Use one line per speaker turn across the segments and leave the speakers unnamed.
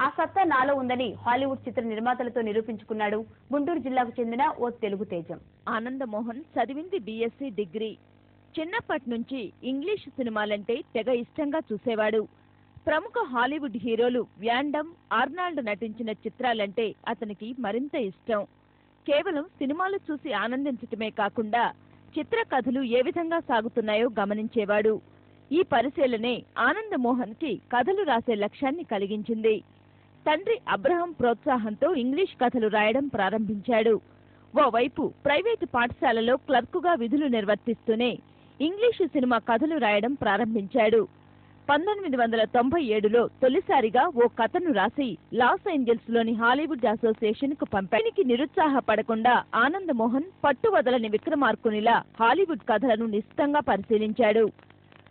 ఆ సత్తా నాలో ఉందని హాలీవుడ్ చిత్ర నిర్మాతలతో నిరూపించుకున్నాడు గుంటూరు జిల్లాకు చెందిన ఓ తెలుగు తేజం.
ఆనందమోహన్ చదివింది బీఎస్సీ డిగ్రీ. చిన్నప్పటి నుంచి ఇంగ్లీష్ సినిమాలంటే తెగ ఇష్టంగా చూసేవాడు. ప్రముఖ హాలీవుడ్ హీరోలు వ్యాండమ్, ఆర్నాల్డ్ నటించిన చిత్రాలంటే అతనికి మరింత ఇష్టం. కేవలం సినిమాలు చూసి ఆనందించటమే కాకుండా చిత్ర కథలు ఏ విధంగా సాగుతున్నాయో గమనించేవాడు. ఈ పరిశీలనే ఆనందమోహన్ కి కథలు రాసే లక్ష్యాన్ని కలిగించింది. తండ్రి అబ్రహం ప్రోత్సాహంతో ఇంగ్లీష్ కథలు రాయడం ప్రారంభించాడు. ఓవైపు ప్రైవేటు పాఠశాలలో క్లర్కుగా విధులు నిర్వర్తిస్తూనే ఇంగ్లీషు సినిమా కథలు రాయడం ప్రారంభించాడు. 1997లో తొలిసారిగా ఓ కథను రాసి లాస్ ఏంజల్స్ లోని హాలీవుడ్ అసోసియేషన్ కు పంపానికి నిరుత్సాహపడకుండా ఆనందమోహన్ పట్టువదలని విక్రమార్కునిలా హాలీవుడ్ కథలను నిశితంగా పరిశీలించాడు.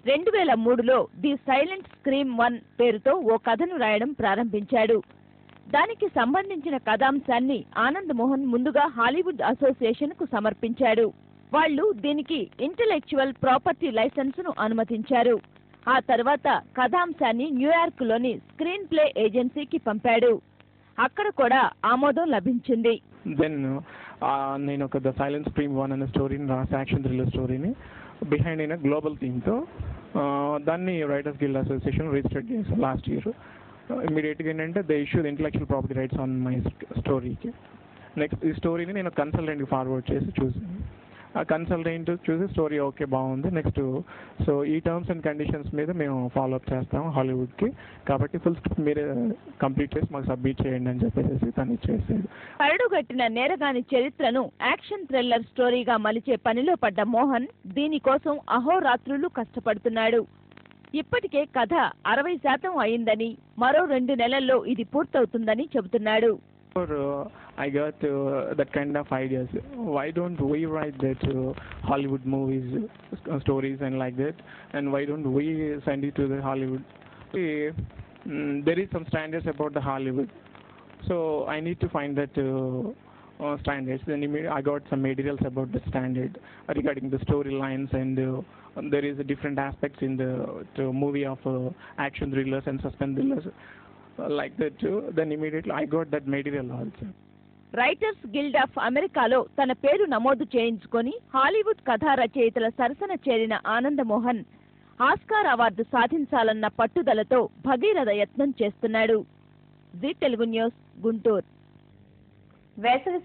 2003లో ది సైలెంట్ స్క్రీమ్ 1 పేరుతో ఓ కథను రాయడం ప్రారంభించాడు. దానికి సంబంధించిన కథాంశాన్ని ఆనందమోహన్ ముందుగా హాలీవుడ్ అసోసియేషన్ కు సమర్పించాడు. వాళ్లు దీనికి ఇంటెలెక్చువల్ ప్రాపర్టీ లైసెన్సును అనుమతించారు. ఆ తర్వాత కథాంశాన్ని న్యూయార్క్ లోని స్క్రీన్ ప్లే ఏజెన్సీకి పంపాడు. అక్కడ కూడా ఆమోదం లభించింది.
నేను ఒక ద సైలెంట్ స్క్రీమ్ 1 అనే స్టోరీని రాసి, యాక్షన్ థ్రిల్లర్ స్టోరీని బిహైండ్ అయిన గ్లోబల్ థీమ్తో దాన్ని రైటర్స్ గిల్డ్ అసోసియేషన్ రిజిస్టర్ చేశారు లాస్ట్ ఇయర్. ఇమీడియట్గా ఏంటంటే they issue intellectual property rights on my స్టోరీకి. నెక్స్ట్ ఈ స్టోరీని నేను కన్సల్టెంట్కి ఫార్వర్డ్ చేసి చూసాను. ఆ కన్సల్టెంట్ చూసి స్టోరీ ఓకే బాగుంది, నెక్స్ట్ సో ఈ టర్మ్స్ అండ్ కండిషన్స్ మీద మేము ఫాలోఅప్ చేస్తాము హాలీవుడ్కి, కాబట్టి ఫుల్ స్క్రిప్ట్ మీరే కంప్లీట్ చేసి మాకు సబ్మిట్ చేయండి అని చెప్పేసి తను ఇచ్చేసాడు.
కరడుగట్టిన నేరగాని చరిత్రను యాక్షన్ థ్రిల్లర్ స్టోరీగా మలిచే పనిలో పడ్డ మోహన్ దీనికోసం అహోరాత్రులు కష్టపడుతున్నాడు. ఇప్పటికే కథ 60% అయిందని, మరో 2 నెలల్లో ఇది పూర్తవుతుందని చెబుతున్నాడు.
I got that kind of ideas. Why don't we write that Hollywood movies, stories and like that, and why don't we send it to the Hollywood? There is some standards about the Hollywood, so I need to find that standards. Then I got some materials about the standard regarding the storylines, and there is different aspects in the movie of action thrillers and suspense thrillers like that too. Then immediately I got that material also.
Writers guild of అమెరికాలో తన పేరు నమోదు చేయించుకొని Hollywood కథా రచయితల సరసన చేరిన Anand Mohan Oscar award సాధించాలన్న పట్టుదలతో భగీరథ యత్నం చేస్తున్నాడు. Zee Telugu news, Guntur.
వేసవి